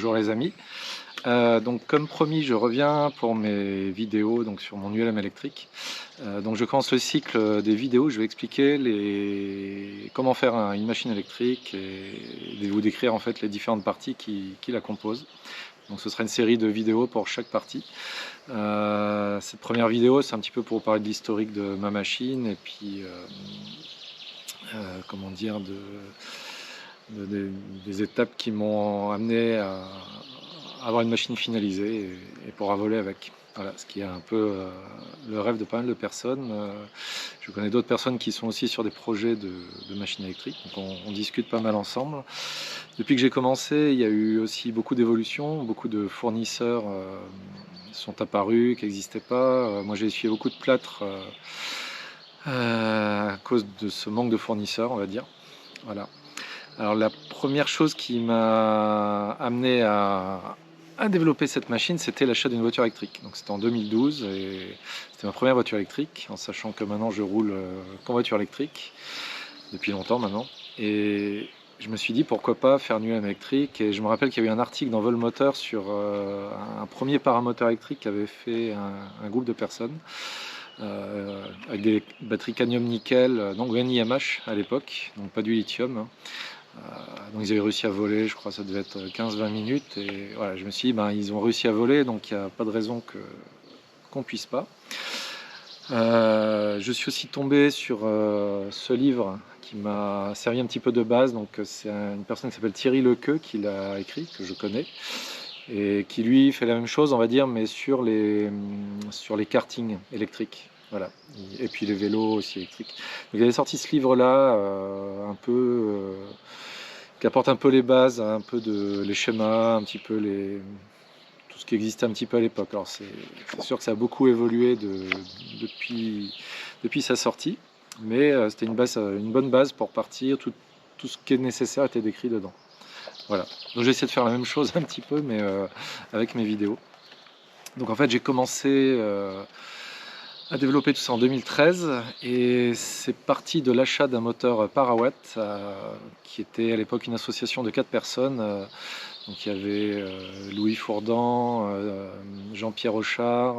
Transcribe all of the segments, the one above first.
Bonjour les amis. Donc comme promis, je reviens pour mes vidéos donc sur mon ULM électrique. Donc je commence le cycle des vidéos. Je vais expliquer comment faire une machine électrique et vous décrire en fait les différentes parties qui la composent. Donc ce sera une série de vidéos pour chaque partie. Cette première vidéo, c'est un petit peu pour vous parler de l'historique de ma machine et puis comment dire des étapes qui m'ont amené à avoir une machine finalisée et pouvoir voler avec. Voilà, ce qui est un peu le rêve de pas mal de personnes. Je connais d'autres personnes qui sont aussi sur des projets de machines électriques, donc on discute pas mal ensemble. Depuis que j'ai commencé, il y a eu aussi beaucoup d'évolutions, beaucoup de fournisseurs sont apparus, qui n'existaient pas. Moi j'ai essuyé beaucoup de plâtre à cause de ce manque de fournisseurs, on va dire. Voilà. Alors la première chose qui m'a amené à développer cette machine, c'était l'achat d'une voiture électrique. Donc c'était en 2012 et c'était ma première voiture électrique, en sachant que maintenant je roule qu'en voiture électrique, depuis longtemps maintenant. Et je me suis dit pourquoi pas faire une ULM électrique. Et je me rappelle qu'il y a eu un article dans Volmoteur sur un premier paramoteur électrique qu'avait fait un groupe de personnes. Avec des batteries cadmium-nickel, donc NiMH à l'époque, donc pas du lithium. Donc ils avaient réussi à voler, je crois que ça devait être 15-20 minutes. Et voilà, je me suis dit, ils ont réussi à voler, donc il n'y a pas de raison qu'on puisse pas. Je suis aussi tombé sur ce livre qui m'a servi un petit peu de base. Donc c'est une personne qui s'appelle Thierry Lequeux qui l'a écrit, que je connais, et qui lui fait la même chose, on va dire, mais sur les kartings électriques. Voilà. Et puis les vélos aussi électriques. Donc il avait sorti ce livre-là, un peu qui apporte un peu les bases, un peu les schémas, un petit peu tout ce qui existait un petit peu à l'époque. Alors c'est sûr que ça a beaucoup évolué depuis sa sortie, mais c'était une bonne base pour partir. Tout ce qui est nécessaire était décrit dedans. Voilà. Donc j'ai essayé de faire la même chose un petit peu, mais avec mes vidéos. Donc en fait j'ai commencé à développer tout ça en 2013 et c'est parti de l'achat d'un moteur Parawatt qui était à l'époque une association de 4 personnes. Donc il y avait Louis Fourdan, Jean-Pierre Auchard,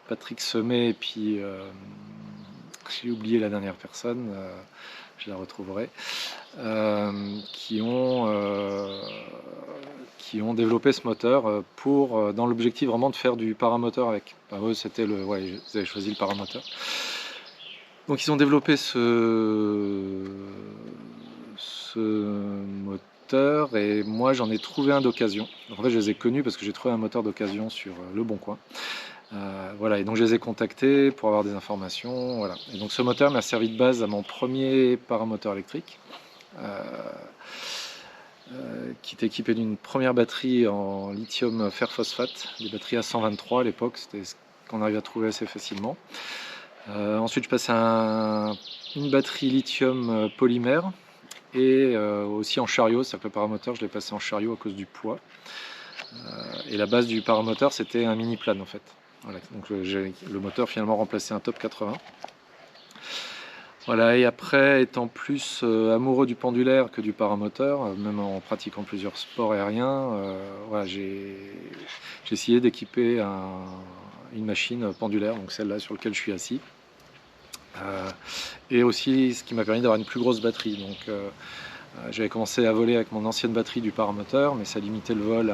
Patrick Semet et puis j'ai oublié la dernière personne, je la retrouverai, qui ont développé ce moteur dans l'objectif vraiment de faire du paramoteur avec. Eux, ils avaient choisi le paramoteur. Donc ils ont développé ce moteur et moi j'en ai trouvé un d'occasion. En fait je les ai connus parce que j'ai trouvé un moteur d'occasion sur Le Bon Coin. Voilà, et donc je les ai contactés pour avoir des informations. Voilà. Et donc ce moteur m'a servi de base à mon premier paramoteur électrique. Qui était équipé d'une première batterie en lithium fer phosphate, des batteries à 123 à l'époque, c'était ce qu'on arrivait à trouver assez facilement. Ensuite je passais à une batterie lithium polymère et aussi en chariot, c'est-à-dire que le paramoteur je l'ai passé en chariot à cause du poids. Et la base du paramoteur c'était un mini plane en fait. Voilà, donc le moteur finalement remplaçait un top 80. Voilà, et après, étant plus amoureux du pendulaire que du paramoteur, même en pratiquant plusieurs sports aériens, voilà, j'ai essayé d'équiper une machine pendulaire, donc celle-là sur laquelle je suis assis. Et aussi ce qui m'a permis d'avoir une plus grosse batterie. Donc j'avais commencé à voler avec mon ancienne batterie du paramoteur, mais ça limitait le vol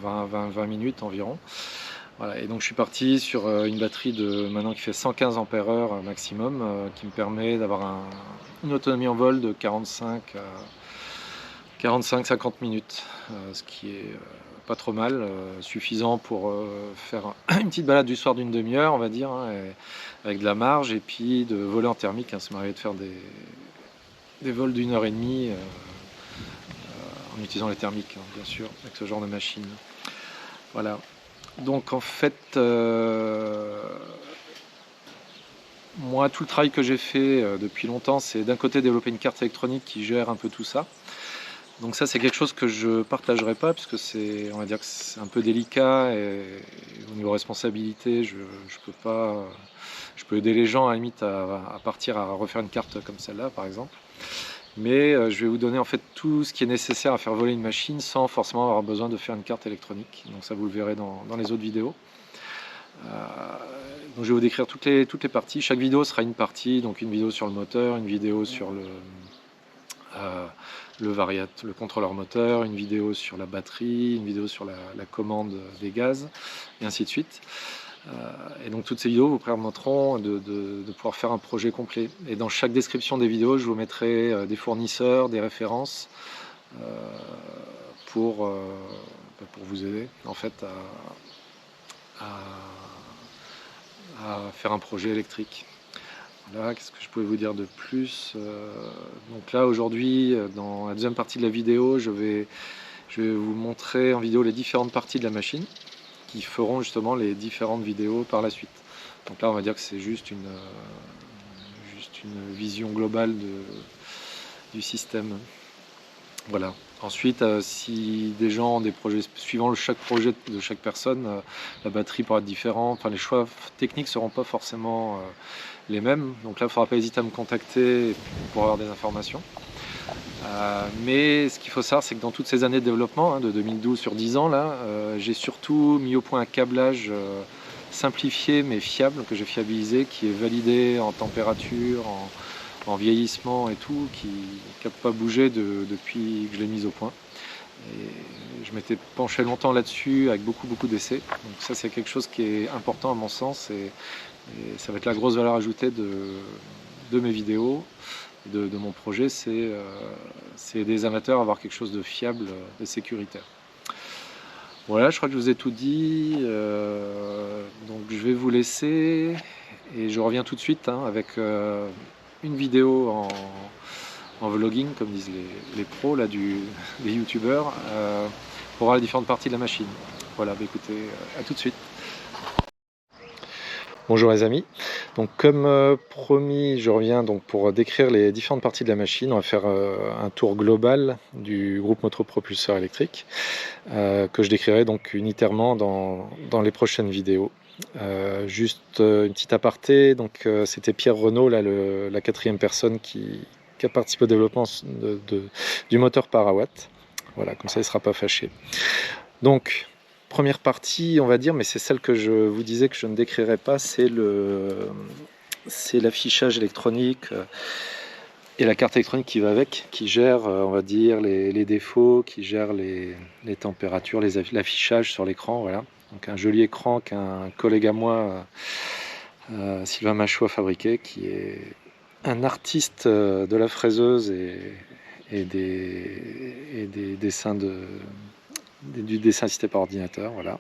à 20 minutes environ. Voilà, et donc je suis parti sur une batterie maintenant qui fait 115 ampères-heure maximum, qui me permet d'avoir une autonomie en vol de 45-50 minutes, ce qui est pas trop mal, suffisant pour faire une petite balade du soir d'une demi-heure, on va dire, hein, avec de la marge, et puis de voler en thermique. Hein, ça m'arrive de faire des vols d'1 heure et demie en utilisant les thermiques, hein, bien sûr, avec ce genre de machine. Voilà. Donc en fait, moi tout le travail que j'ai fait depuis longtemps, c'est d'un côté développer une carte électronique qui gère un peu tout ça. Donc ça c'est quelque chose que je ne partagerai pas puisque on va dire que c'est un peu délicat et au niveau responsabilité, je peux pas, je peux aider les gens à la limite à partir à refaire une carte comme celle-là par exemple. Mais je vais vous donner en fait tout ce qui est nécessaire à faire voler une machine sans forcément avoir besoin de faire une carte électronique. Donc ça vous le verrez dans les autres vidéos. Donc je vais vous décrire toutes les parties. Chaque vidéo sera une partie, donc une vidéo sur le moteur, une vidéo sur le contrôleur moteur, une vidéo sur la batterie, une vidéo sur la commande des gaz, et ainsi de suite. Et donc toutes ces vidéos vous permettront de pouvoir faire un projet complet. Et dans chaque description des vidéos, je vous mettrai des fournisseurs, des références pour vous aider en fait à faire un projet électrique. Voilà, qu'est-ce que je pouvais vous dire de plus? Donc là aujourd'hui, dans la deuxième partie de la vidéo, je vais vous montrer en vidéo les différentes parties de la machine qui feront justement les différentes vidéos par la suite. Donc là on va dire que c'est juste une vision globale du système. Voilà. Ensuite, si des gens ont des projets, suivant chaque projet de chaque personne, la batterie pourra être différente, enfin les choix techniques ne seront pas forcément les mêmes. Donc là il ne faudra pas hésiter à me contacter pour avoir des informations. Mais ce qu'il faut savoir, c'est que dans toutes ces années de développement, de 2012 sur 10 ans, là, j'ai surtout mis au point un câblage simplifié mais fiable, que j'ai fiabilisé, qui est validé en température, en vieillissement et tout, qui n'a pas bougé depuis que je l'ai mis au point. Et je m'étais penché longtemps là-dessus avec beaucoup d'essais. Donc ça c'est quelque chose qui est important à mon sens et ça va être la grosse valeur ajoutée de mes vidéos. De mon projet, c'est des amateurs à avoir quelque chose de fiable et sécuritaire. Voilà, je crois que je vous ai tout dit. Donc je vais vous laisser et je reviens tout de suite avec une vidéo en vlogging, comme disent les pros là, des youtubeurs, pour voir les différentes parties de la machine. Voilà, bah écoutez, à tout de suite. Bonjour les amis, donc comme promis, je reviens donc pour décrire les différentes parties de la machine. On va faire un tour global du groupe motopropulseur électrique que je décrirai donc unitairement dans les prochaines vidéos. Juste une petite aparté, donc c'était Pierre Renaud, là, la quatrième personne qui a participé au développement du moteur par watt. Voilà, comme ça il ne sera pas fâché. Donc première partie, on va dire, mais c'est celle que je vous disais que je ne décrirai pas, c'est l'affichage électronique et la carte électronique qui va avec, qui gère, on va dire, les défauts, qui gère les températures, l'affichage sur l'écran, voilà. Donc un joli écran qu'un collègue à moi, Sylvain Machaud, a fabriqué, qui est un artiste de la fraiseuse et des dessins du dessin assisté par ordinateur, voilà.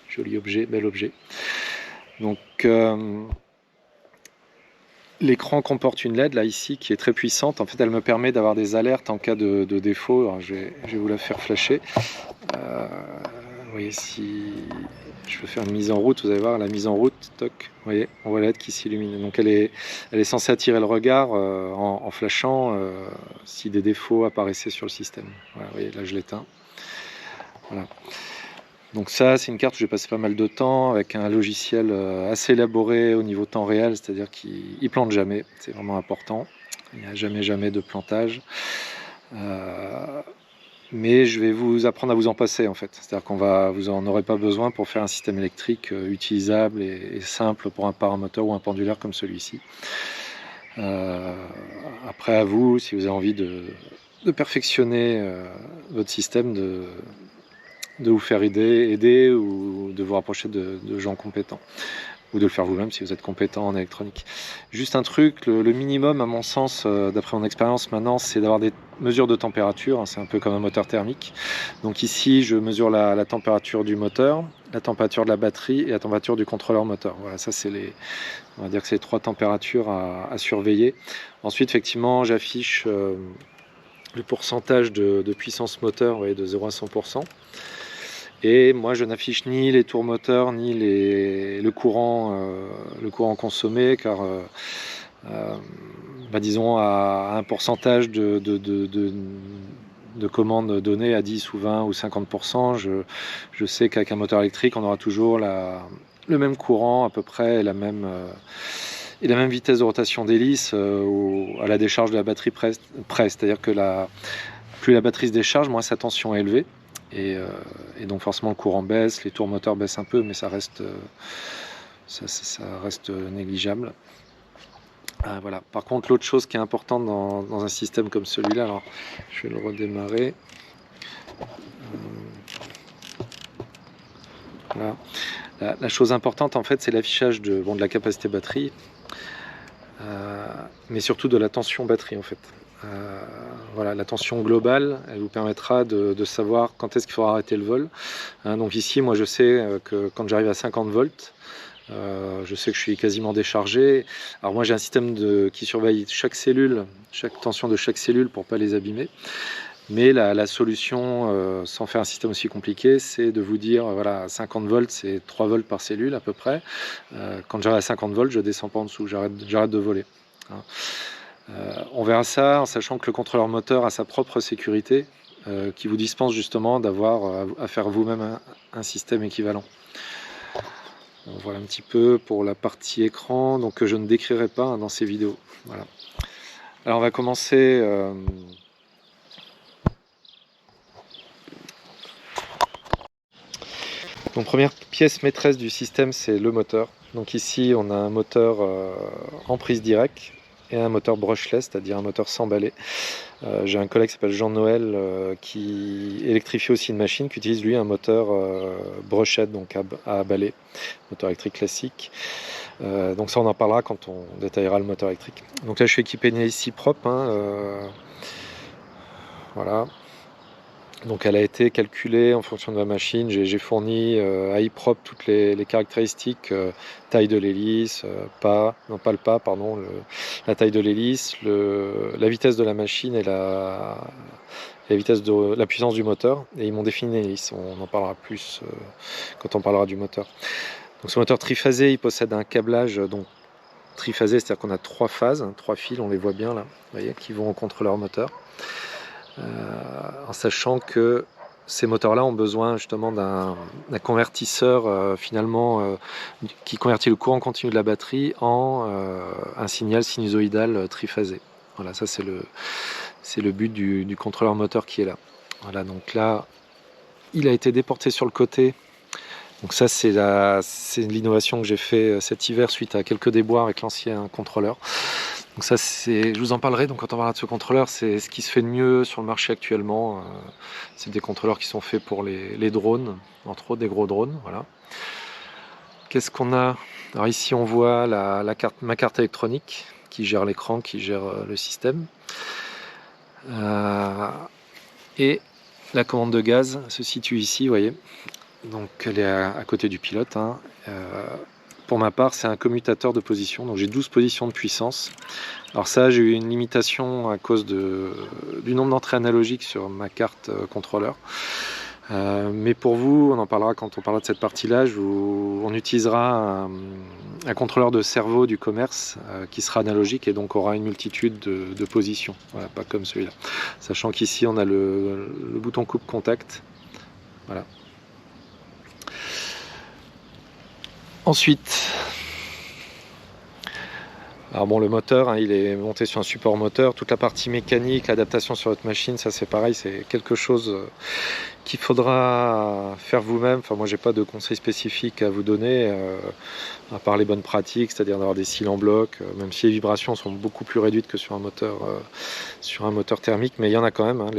Joli objet, bel objet. Donc l'écran comporte une LED là ici qui est très puissante. En fait, elle me permet d'avoir des alertes en cas de défaut. Alors, je vais vous la faire flasher. Vous voyez, si je peux faire une mise en route, vous allez voir la mise en route, toc, vous voyez, on voit la LED qui s'illumine. Donc elle est censée attirer le regard en flashant si des défauts apparaissaient sur le système. Voilà, vous voyez, là je l'éteins. Voilà. Donc ça, c'est une carte où j'ai passé pas mal de temps avec un logiciel assez élaboré au niveau temps réel, c'est-à-dire qu'il plante jamais, c'est vraiment important. Il n'y a jamais de plantage. Mais je vais vous apprendre à vous en passer en fait. C'est-à-dire vous en aurez pas besoin pour faire un système électrique utilisable et simple pour un paramoteur ou un pendulaire comme celui-ci. Après à vous, si vous avez envie de perfectionner votre système, de vous faire aider ou de vous rapprocher de gens compétents. Ou de le faire vous-même si vous êtes compétent en électronique. Juste un truc, le minimum à mon sens, d'après mon expérience maintenant, c'est d'avoir des mesures de température. C'est un peu comme un moteur thermique. Donc ici, je mesure la température du moteur, la température de la batterie et la température du contrôleur moteur. Voilà, ça c'est on va dire que c'est les trois températures à surveiller. Ensuite, effectivement, j'affiche le pourcentage de puissance moteur, vous voyez, de 0 à 100%. Et moi, je n'affiche ni les tours moteurs, ni le courant consommé, car disons à un pourcentage de commandes données à 10 ou 20 ou 50%, je sais qu'avec un moteur électrique, on aura toujours le même courant à peu près, et la même et la même vitesse de rotation d'hélice à la décharge de la batterie près. C'est-à-dire que plus la batterie se décharge, moins sa tension est élevée. Et donc forcément le courant baisse, les tours moteurs baissent un peu, mais ça reste négligeable. Voilà. Par contre, l'autre chose qui est importante dans un système comme celui-là, alors je vais le redémarrer. Voilà. La chose importante en fait, c'est l'affichage de la capacité batterie, mais surtout de la tension batterie en fait. Voilà, la tension globale, elle vous permettra de savoir quand est-ce qu'il faudra arrêter le vol. Donc ici, moi je sais que quand j'arrive à 50 volts, je sais que je suis quasiment déchargé. Alors moi j'ai un système qui surveille chaque cellule, chaque tension de chaque cellule pour pas les abîmer. Mais la solution, sans faire un système aussi compliqué, c'est de vous dire, voilà, 50 volts, c'est 3 volts par cellule à peu près. Quand j'arrive à 50 volts, je descends pas en dessous, j'arrête de voler. On verra ça en sachant que le contrôleur moteur a sa propre sécurité, qui vous dispense justement d'avoir à faire vous-même un système équivalent. Voilà un petit peu pour la partie écran, donc que je ne décrirai pas dans ces vidéos. Voilà. Alors on va commencer... Donc première pièce maîtresse du système, c'est le moteur. Donc ici on a un moteur en prise directe et un moteur brushless, c'est-à-dire un moteur sans balai. J'ai un collègue qui s'appelle Jean-Noël qui électrifie aussi une machine, qui utilise lui un moteur brochette, donc à balai, moteur électrique classique. Donc ça on en parlera quand on détaillera le moteur électrique. Donc là je suis équipé d'une hélice propre, voilà. Donc elle a été calculée en fonction de la machine. J'ai fourni à iProp toutes les caractéristiques, taille de l'hélice, la taille de l'hélice, la vitesse de la machine et la puissance du moteur. Et ils m'ont défini l'hélice. On en parlera plus quand on parlera du moteur. Donc ce moteur triphasé, il possède un câblage donc triphasé, c'est-à-dire qu'on a 3 phases, 3 fils, on les voit bien là, vous voyez, qui vont au contrôleur moteur. En sachant que ces moteurs-là ont besoin justement d'un convertisseur qui convertit le courant continu de la batterie en un signal sinusoïdal triphasé. Voilà, ça c'est le but du contrôleur moteur qui est là. Voilà, donc là, il a été déporté sur le côté. Donc ça c'est l'innovation que j'ai fait cet hiver suite à quelques déboires avec l'ancien contrôleur. Donc ça, je vous en parlerai donc quand on parlera de ce contrôleur, c'est ce qui se fait de mieux sur le marché actuellement. C'est des contrôleurs qui sont faits pour les drones, entre autres des gros drones. Voilà. Qu'est-ce qu'on a? Alors ici on voit ma carte électronique qui gère l'écran, qui gère le système. Et la commande de gaz se situe ici, vous voyez. Donc elle est à côté du pilote. Pour ma part, c'est un commutateur de position, donc j'ai 12 positions de puissance. Alors ça, j'ai eu une limitation à cause du nombre d'entrées analogiques sur ma carte contrôleur. Mais pour vous, on en parlera quand on parlera de cette partie-là, on utilisera un contrôleur de cerveau du commerce qui sera analogique et donc aura une multitude de positions, voilà, pas comme celui-là. Sachant qu'ici, on a le bouton coupe-contact. Voilà. Ensuite, alors bon, le moteur, il est monté sur un support moteur. Toute la partie mécanique, l'adaptation sur votre machine, ça c'est pareil, c'est quelque chose qu'il faudra faire vous-même. Enfin, moi, j'ai pas de conseils spécifiques à vous donner, à part les bonnes pratiques, c'est-à-dire d'avoir des cils en bloc, même si les vibrations sont beaucoup plus réduites que sur un moteur thermique, mais il y en a quand même.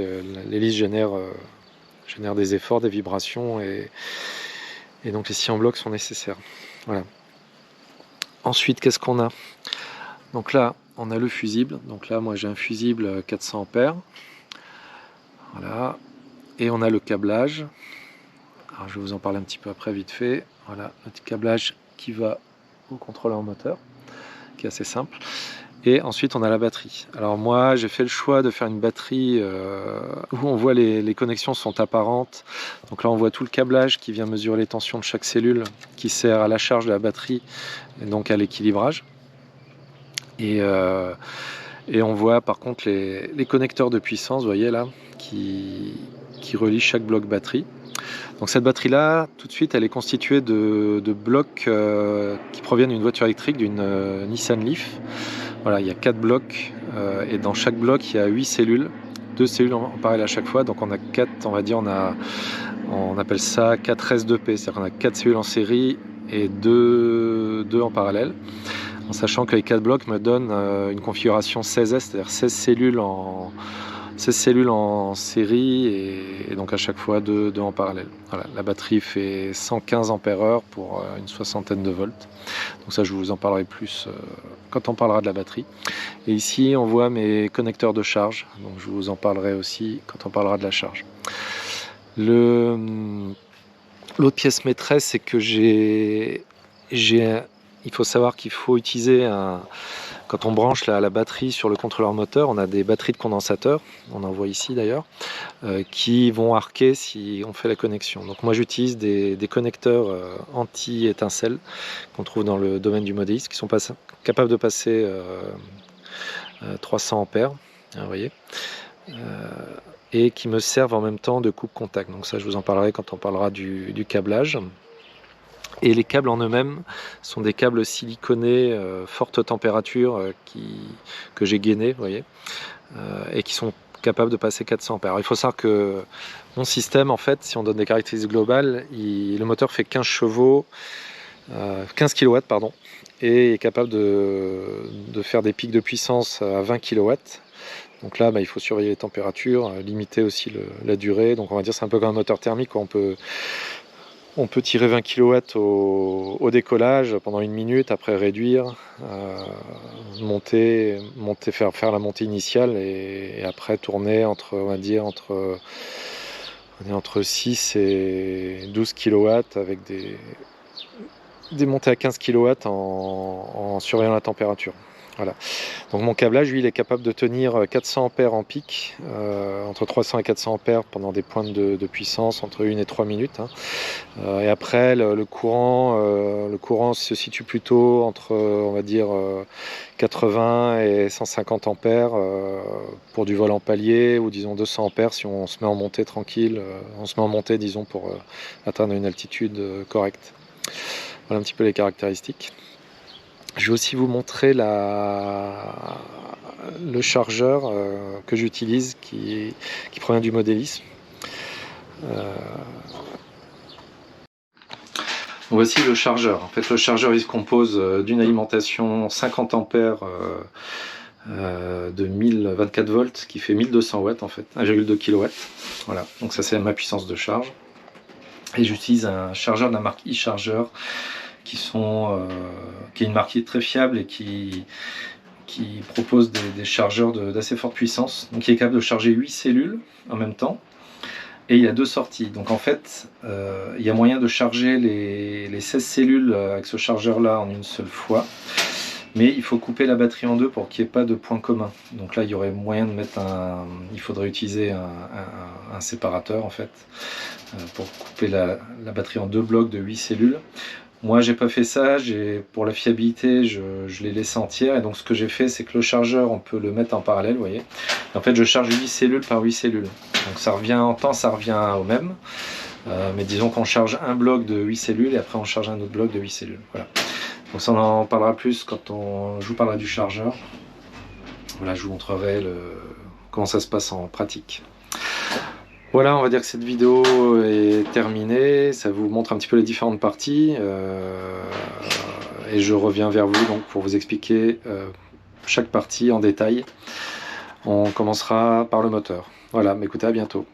L'hélice génère des efforts, des vibrations, et donc les cils en bloc sont nécessaires. Voilà. Ensuite, qu'est-ce qu'on a? Donc là, on a le fusible. Donc là, moi, j'ai un fusible 400 ampères. Voilà. Et on a le câblage. Alors, je vais vous en parler un petit peu après, vite fait. Voilà, notre câblage qui va au contrôleur moteur, qui est assez simple. Et ensuite, on a la batterie. Alors moi, j'ai fait le choix de faire une batterie où on voit les connexions sont apparentes. Donc là, on voit tout le câblage qui vient mesurer les tensions de chaque cellule, qui sert à la charge de la batterie et donc à l'équilibrage. Et on voit par contre les connecteurs de puissance, vous voyez là, qui relient chaque bloc batterie. Donc cette batterie-là, tout de suite, elle est constituée de blocs qui proviennent d'une voiture électrique, d'une Nissan Leaf. Voilà, il y a 4 blocs et dans chaque bloc, il y a 8 cellules, 2 cellules en parallèle à chaque fois. Donc on a 4, on va dire, on appelle ça 4 S2P, c'est-à-dire qu'on a 4 cellules en série et 2 en parallèle. En sachant que les 4 blocs me donnent une configuration 16S, c'est-à-dire 16 cellules en série et donc à chaque fois 2 en parallèle. Voilà, la batterie fait 115 ampères-heure pour une soixantaine de volts. Donc ça, je vous en parlerai plus quand on parlera de la batterie. Et ici, on voit mes connecteurs de charge. Donc je vous en parlerai aussi quand on parlera de la charge. L'autre pièce maîtresse, c'est que il faut savoir qu'il faut utiliser quand on branche la batterie sur le contrôleur moteur, on a des batteries de condensateur, on en voit ici d'ailleurs, qui vont arquer si on fait la connexion. Donc moi j'utilise des connecteurs anti-étincelles qu'on trouve dans le domaine du modélisme, qui sont capables de passer 300 ampères, vous voyez, et qui me servent en même temps de coupe-contact. Donc ça je vous en parlerai quand on parlera du câblage. Et les câbles en eux-mêmes sont des câbles siliconés forte température que j'ai gainés, vous voyez, et qui sont capables de passer 400 ampères. Alors, il faut savoir que mon système, en fait, si on donne des caractéristiques globales, le moteur fait 15 chevaux, 15 kW, pardon, et est capable de faire des pics de puissance à 20 kW. Donc là, il faut surveiller les températures, limiter aussi la durée. Donc on va dire c'est un peu comme un moteur thermique, quoi. On peut tirer 20 kW au décollage pendant 1 minute, après réduire, monter, faire la montée initiale et après tourner entre 6 et 12 kW avec des montées à 15 kW en surveillant la température. Voilà. Donc mon câblage, lui, il est capable de tenir 400 ampères en pic, entre 300 et 400 ampères pendant des pointes de puissance entre 1 et 3 minutes. Et après, le courant se situe plutôt entre, on va dire, 80 et 150 ampères pour du vol en palier, ou disons 200 ampères si on se met en montée tranquille, on se met en montée, disons, pour atteindre une altitude correcte. Voilà un petit peu les caractéristiques. Je vais aussi vous montrer le chargeur que j'utilise qui provient du modélisme. Voici le chargeur. En fait, le chargeur il se compose d'une alimentation 50 ampères de 1024 volts qui fait 1200 watts en fait, 1,2 kW. Voilà, donc ça c'est ma puissance de charge. Et j'utilise un chargeur de la marque eCharger qui est une marque très fiable et qui propose des chargeurs d'assez forte puissance. Donc il est capable de charger 8 cellules en même temps. Et il y a 2 sorties. Donc en fait, il y a moyen de charger les 16 cellules avec ce chargeur-là en une seule fois. Mais il faut couper la batterie en 2 pour qu'il n'y ait pas de point commun. Donc là, il y aurait moyen de mettre il faudrait utiliser un séparateur en fait, pour couper la batterie en 2 blocs de 8 cellules. Moi, j'ai pas fait ça, pour la fiabilité, je l'ai laissé entière. Et donc ce que j'ai fait, c'est que le chargeur, on peut le mettre en parallèle, vous voyez. Et en fait, je charge 8 cellules par 8 cellules. Donc ça revient en temps, ça revient au même. Mais disons qu'on charge un bloc de 8 cellules et après on charge un autre bloc de 8 cellules. Voilà. Donc ça, on en parlera plus quand je vous parlerai du chargeur. Voilà, je vous montrerai comment ça se passe en pratique. Voilà, on va dire que cette vidéo est terminée. Ça vous montre un petit peu les différentes parties. Et je reviens vers vous donc pour vous expliquer chaque partie en détail. On commencera par le moteur. Voilà, écoutez, à bientôt.